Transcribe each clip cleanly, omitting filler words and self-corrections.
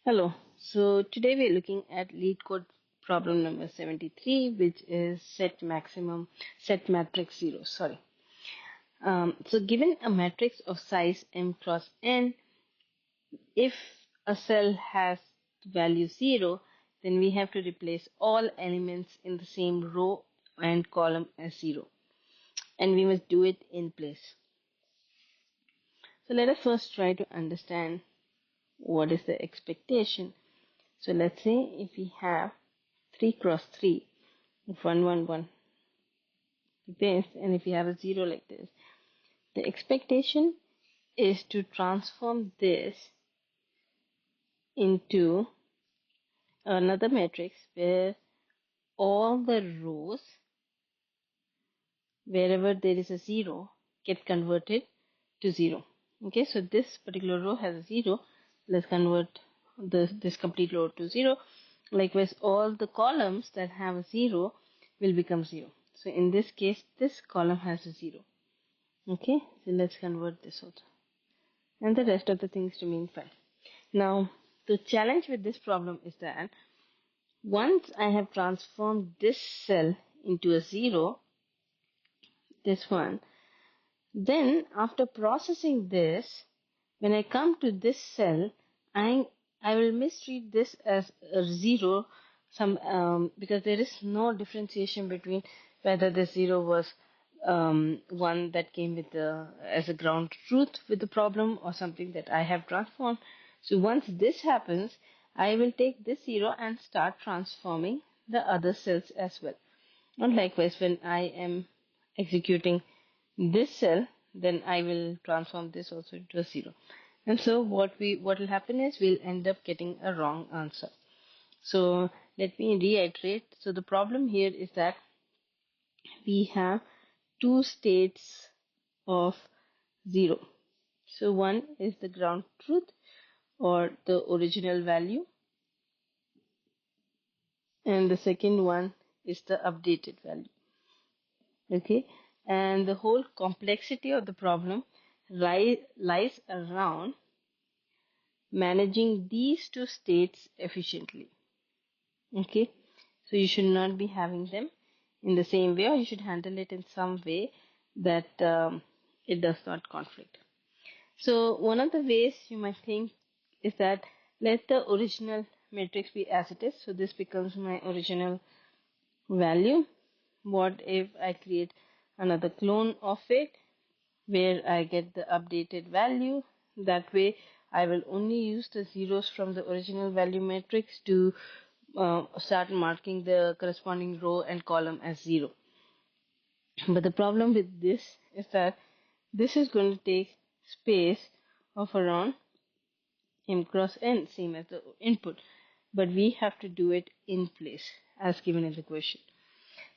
Hello. So today we're looking at Leetcode problem number 73, which is set matrix 0. Sorry. So given a matrix of size m cross n, if a cell has value 0, then we have to replace all elements in the same row and column as 0. And we must do it in place. So let us first try to understand what is the expectation. So let's say if we have 3 cross 3, if 1 1 1 like this, and if you have a 0 like this, the expectation is to transform this into another matrix where all the rows wherever there is a 0 get converted to 0. Okay, so this particular row has a 0. Let's convert this complete row to 0. Likewise, all the columns that have a 0 will become 0. So in this case, this column has a 0. Okay, so let's convert this also. And the rest of the things remain fine. Now, the challenge with this problem is that once I have transformed this cell into a 0, this one, then after processing this, when I come to this cell, I will mistreat this as a 0 because there is no differentiation between whether the 0 was one that came with as a ground truth with the problem or something that I have transformed. So once this happens, I will take this 0 and start transforming the other cells as well. And likewise, when I am executing this cell, then I will transform this also into a 0. And so what will happen is we'll end up getting a wrong answer. So let me reiterate. So the problem here is that we have two states of 0. So one is the ground truth or the original value, and the second one is the updated value. Okay, and the whole complexity of the problem lies around managing these two states efficiently. Okay, so you should not be having them in the same way, or you should handle it in some way that it does not conflict. So one of the ways you might think is that let the original matrix be as it is. So this becomes my original value. What if I create another clone of it where I get the updated value? That way I will only use the zeros from the original value matrix to start marking the corresponding row and column as 0. But the problem with this is that this is going to take space of around m cross n, same as the input. But we have to do it in place as given in the question.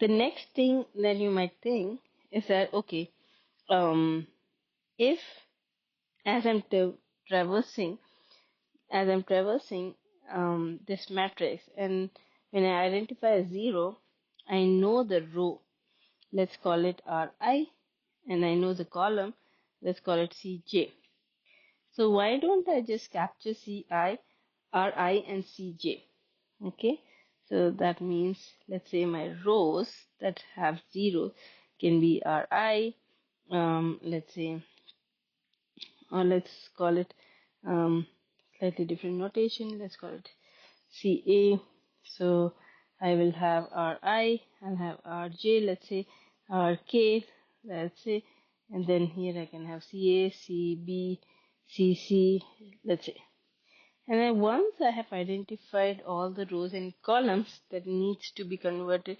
The next thing that you might think is that, okay, um, if as I'm traversing, this matrix, and when I identify a 0, I know the row, let's call it Ri, and I know the column, let's call it Cj. So why don't I just capture Ci, Ri, and Cj? Okay, so that means let's say my rows that have 0 can be Ri, let's say, or let's call it slightly different notation. Let's call it Ca. So I will have Ri, I'll have Rj, let's say Rk, let's say, and then here I can have Ca, Cb, Cc, let's say. And then once I have identified all the rows and columns that needs to be converted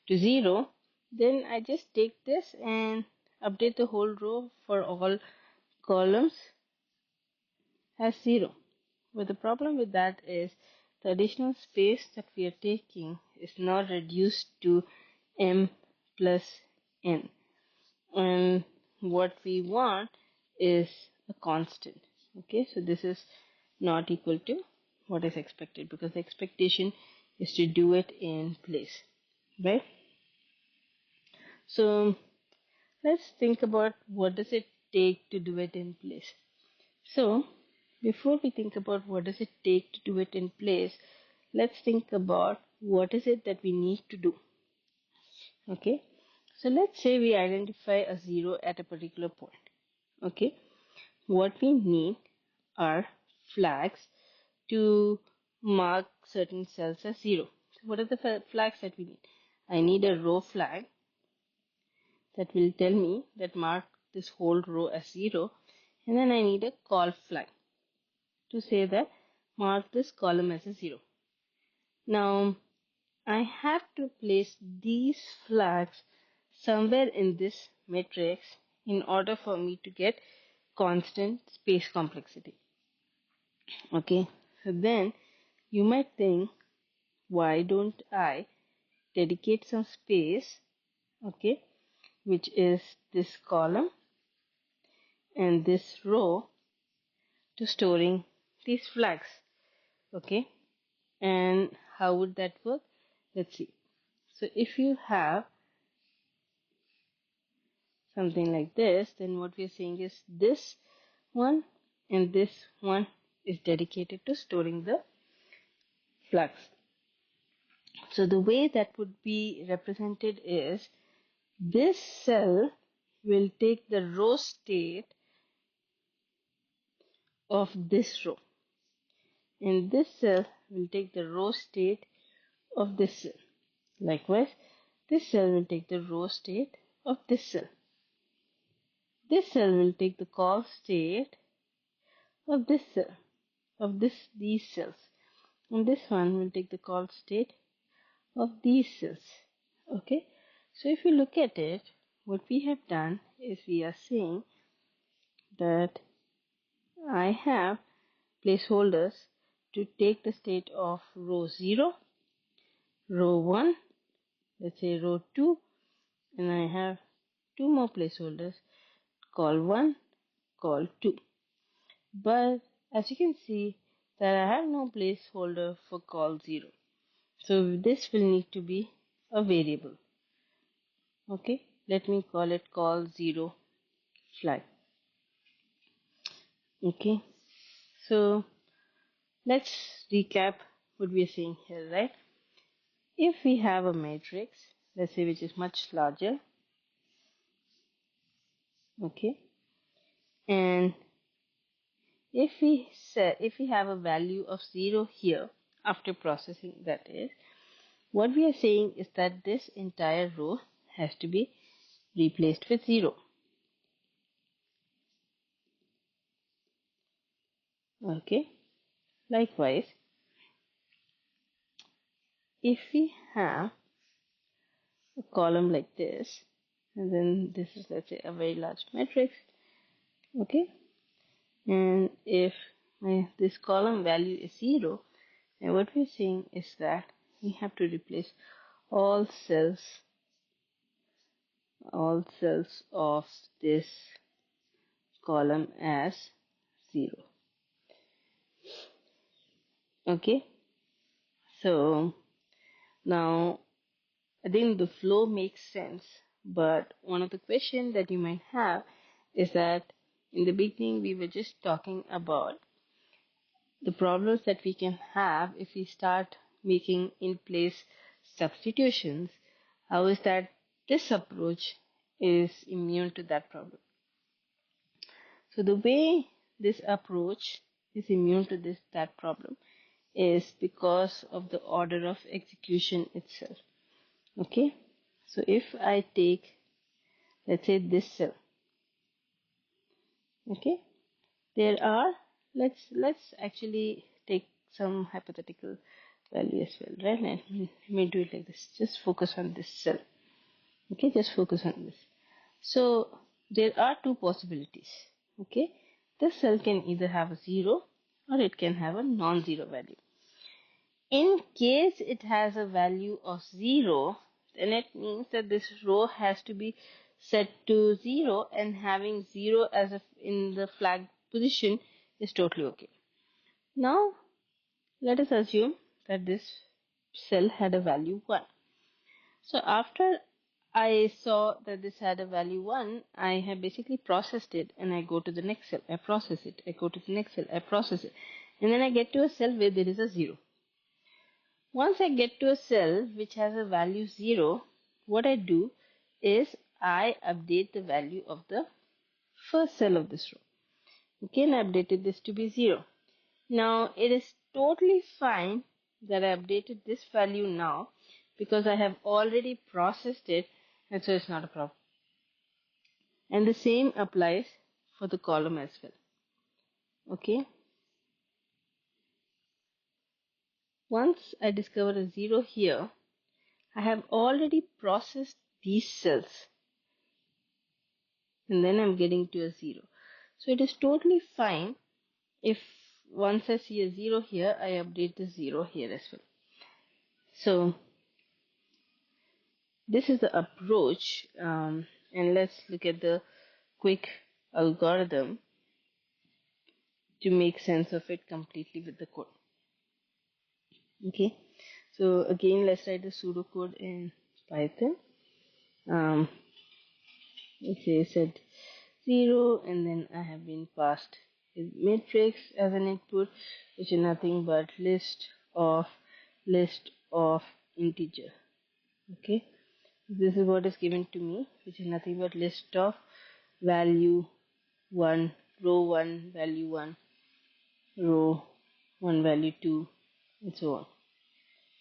to 0, then I just take this and update the whole row for all columns as 0. But the problem with that is the additional space that we are taking is not reduced to m plus n. And what we want is a constant. Okay, so this is not equal to what is expected because the expectation is to do it in place, right? So let's think about what does it take to do it in place. So before we think about what does it take to do it in place, let's think about what is it that we need to do. Okay, so let's say we identify a 0 at a particular point. Okay, what we need are flags to mark certain cells as 0. So what are the flags that we need? I need a row flag that will tell me that mark this whole row as 0, and then I need a call flag to say that mark this column as a 0. Now I have to place these flags somewhere in this matrix in order for me to get constant space complexity. Okay, so then you might think, why don't I dedicate some space, okay, which is this column and this row, to storing these flags. Okay, and how would that work? Let's see. So if you have something like this, then what we're saying is this one and this one is dedicated to storing the flags. So the way that would be represented is this cell will take the row state of this row, and this cell will take the row state of this cell. Likewise, this cell will take the row state of this cell. This cell will take the call state of this cell, of these cells, and this one will take the call state of these cells. Okay, so if you look at it, what we have done is we are saying that I have placeholders to take the state of row 0, row 1, let's say row 2, and I have two more placeholders, call 1, call 2. But as you can see that I have no placeholder for call 0. So this will need to be a variable. Okay, let me call it call 0 flag. Okay, so let's recap what we are saying here, right? If we have a matrix, let's say which is much larger, okay, and if we have a value of 0 here after processing, that is, what we are saying is that this entire row has to be replaced with 0. Okay, likewise, if we have a column like this, and then this is, let's say, a very large matrix, okay, and if this column value is 0, then what we're saying is that we have to replace all cells of this column as 0. Okay, so now I think the flow makes sense, but one of the questions that you might have is that in the beginning we were just talking about the problems that we can have if we start making in place substitutions. How is that this approach is immune to that problem? So the way this approach is immune to that problem is because of the order of execution itself. Okay, so if I take, let's say, this cell, okay, there are, let's actually take some hypothetical value as well, right? And we may do it like this. Just focus on this cell. Okay, just focus on this. So there are two possibilities. Okay, this cell can either have a 0 or it can have a non-zero value. In case it has a value of 0, then it means that this row has to be set to 0, and having 0 as in the flag position is totally okay. Now let us assume that this cell had a value 1. So after I saw that this had a value 1, I have basically processed it and I go to the next cell, I process it, I go to the next cell, I process it, and then I get to a cell where there is a 0. Once I get to a cell which has a value 0, what I do is I update the value of the first cell of this row. Okay, and I updated this to be 0. Now it is totally fine that I updated this value now because I have already processed it, and so it's not a problem. And the same applies for the column as well. Okay, once I discover a 0 here, I have already processed these cells and then I'm getting to a 0. So it is totally fine if once I see a 0 here, I update the 0 here as well. So this is the approach, and let's look at the quick algorithm to make sense of it completely with the code. Okay, so again, let's write the pseudocode in Python. Okay, set 0, and then I have been passed a matrix as an input, which is nothing but list of integer. Okay, this is what is given to me, which is nothing but list of value 1, row 1, value 1, row 1, value 2, and so on.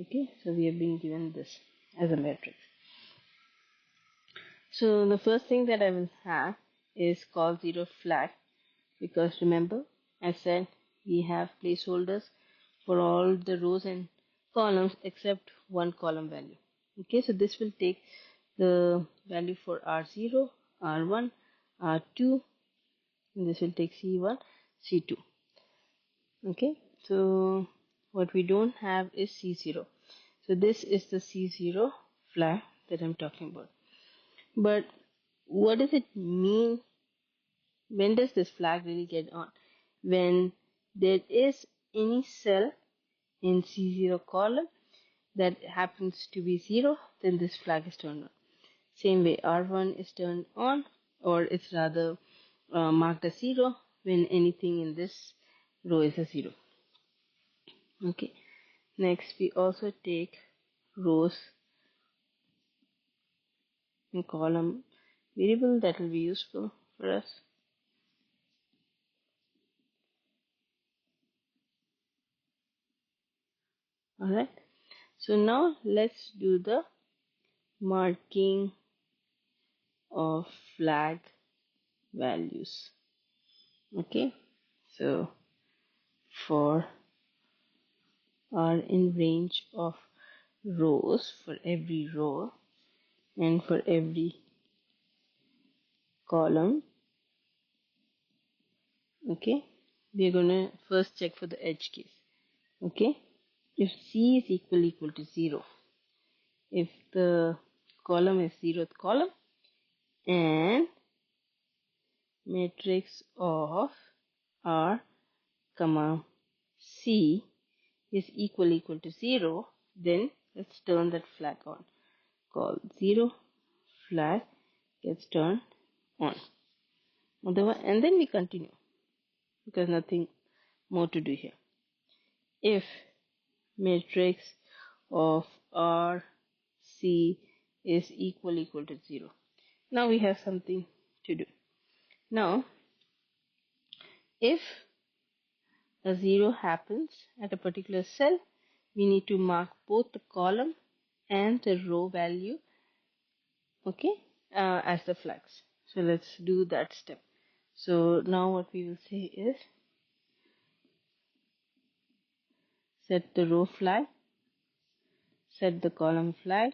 Okay, so we have been given this as a matrix. So the first thing that I will have is call 0 flag, because remember I said we have placeholders for all the rows and columns except one column value. Okay, so this will take the value for R0, R1, R2, and this will take C1, C2. Okay, so what we don't have is C0. So this is the C0 flag that I'm talking about. But what does it mean? When does this flag really get on? When there is any cell in C0 column that happens to be 0, then this flag is turned on. Same way, R1 is turned on, or it's rather marked as 0 when anything in this row is a 0. Okay, next we also take rows and column variable that will be useful for us. Alright, so now let's do the marking of flag values. Okay, so for our in range of rows, for every row and for every column, okay, we are going to first check for the edge case. Okay, if C is equal to 0, if the column is 0th column and matrix of R comma C is equal to 0, then let's turn that flag on. Call 0 flag gets turned on. Otherwise, and then we continue because nothing more to do here. If matrix of R C is equal to 0, now we have something to do. Now, if a 0 happens at a particular cell, we need to mark both the column and the row value, okay, as the flags. So let's do that step. So now what we will say is set the row flag, set the column flag,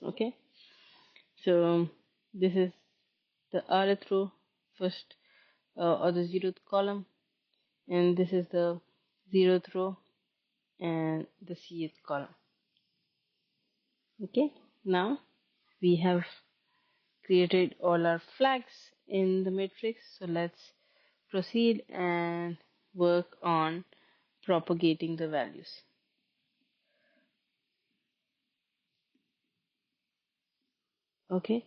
okay. So this is the rth row first, or the 0th column, and this is the 0th row and the cth column. Okay, now we have created all our flags in the matrix. So let's proceed and work on propagating the values. Okay,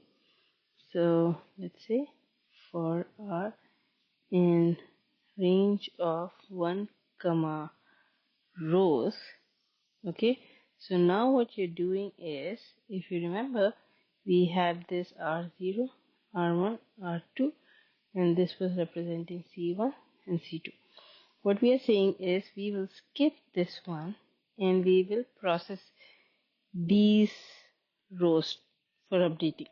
so let's say for r in range of 1 comma rows. Okay, so now what you're doing is, if you remember, we had this r0, r1, r2, and this was representing c1 and c2. What we are saying is we will skip this one and we will process these rows for updating.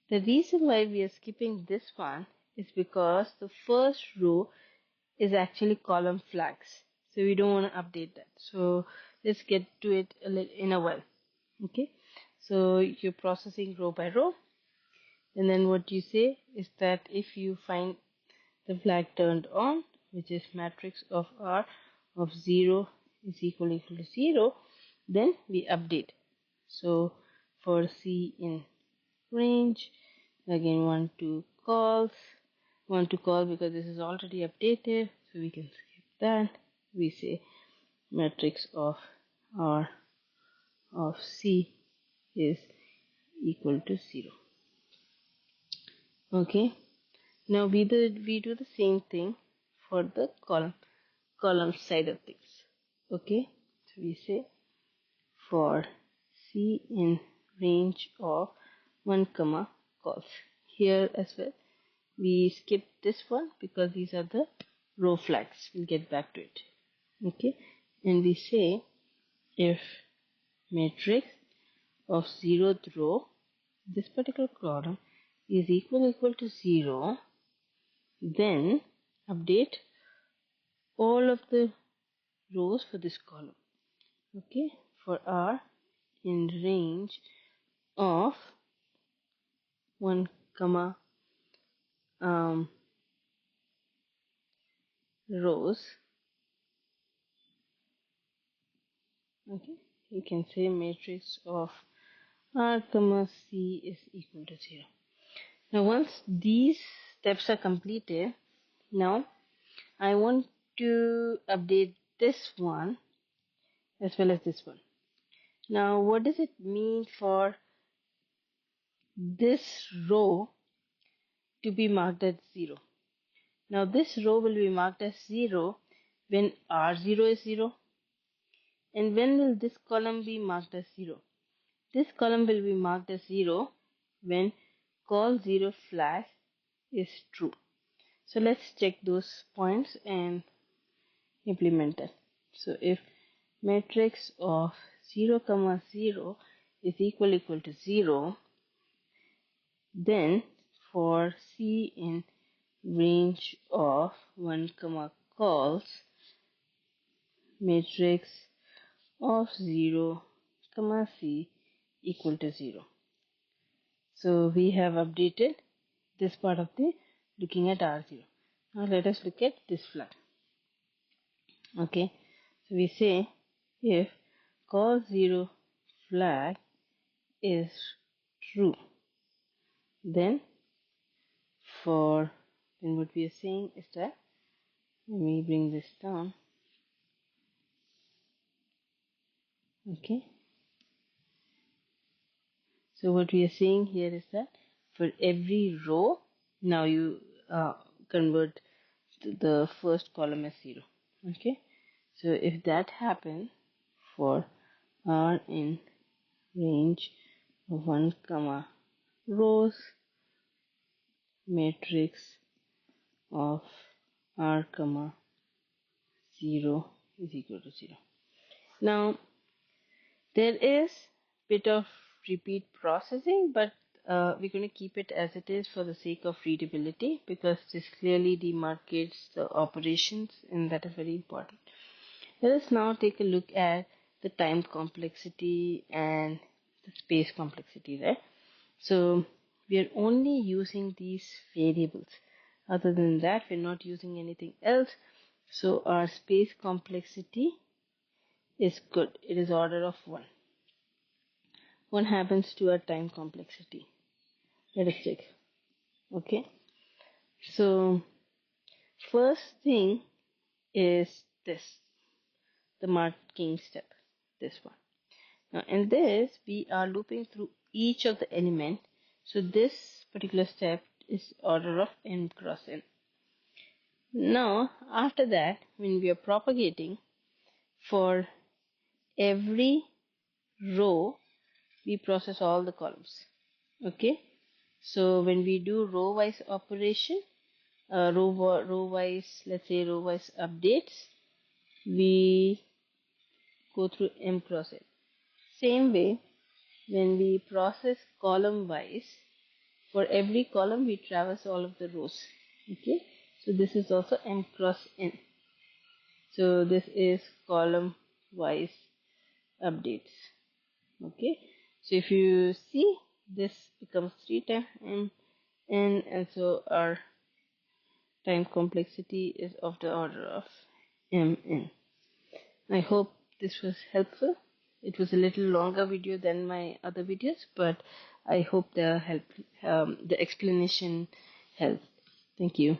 The reason why we are skipping this one is because the first row is actually column flags. So we don't want to update that. So let's get to it in a while. Okay. So you're processing row by row. And then what you say is that if you find the flag turned on, which is matrix of R of 0 is equal to 0, then we update. So for C in range, again want to call because this is already updated, so we can skip that. We say matrix of R of C is equal to 0. Okay, now we do the same thing for the column side of things. Okay, so we say for C in range of 1 comma calls. Here as well we skip this one because these are the row flags. We'll get back to it. Okay, and we say if matrix of 0th row, this particular column, is equal to 0, then update all of the rows for this column. Okay, for R in range of 1 comma rows. Okay, you can say matrix of R comma C is equal to 0. Now once these steps are completed, now I want to update this one as well as this one. Now what does it mean for this row to be marked as 0? Now this row will be marked as 0 when R0 is 0. And when will this column be marked as 0? This column will be marked as 0 when call 0 flag is true. So let's check those points and implement that. So if matrix of 0 comma 0 is equal to 0, then for C in range of 1 comma calls, matrix of 0 comma C equal to 0. So we have updated this part of the looking at R0. Now let us look at this flag. Okay, so we say if call 0 flag is true, then what we are saying is that, let me bring this down. Okay, so what we are saying here is that for every row, now you convert the first column as 0. Okay, so if that happens for R in range of 1 comma rows, matrix of R comma 0 is equal to 0. Now there is bit of repeat processing, but we're going to keep it as it is for the sake of readability, because this clearly demarcates the operations, and that is very important. Let us now take a look at the time complexity and the space complexity, right? So we are only using these variables. Other than that, we're not using anything else. So our space complexity is good. It is order of 1. What happens to our time complexity? Let us check. Okay, so first thing is this, the marking step, this one. Now in this we are looping through each of the element, so this particular step is order of n cross n. Now after that, when we are propagating, for every row we process all the columns. Okay, so when we do row wise operation, row wise, let's say row wise updates, we go through m cross n. Same way, when we process column wise, for every column we traverse all of the rows. Okay, so this is also m cross n. So this is column wise updates. Okay, so if you see, this becomes 3 times m n, and so our time complexity is of the order of mn. I hope this was helpful. It was a little longer video than my other videos, but I hope the explanation helped. Thank you.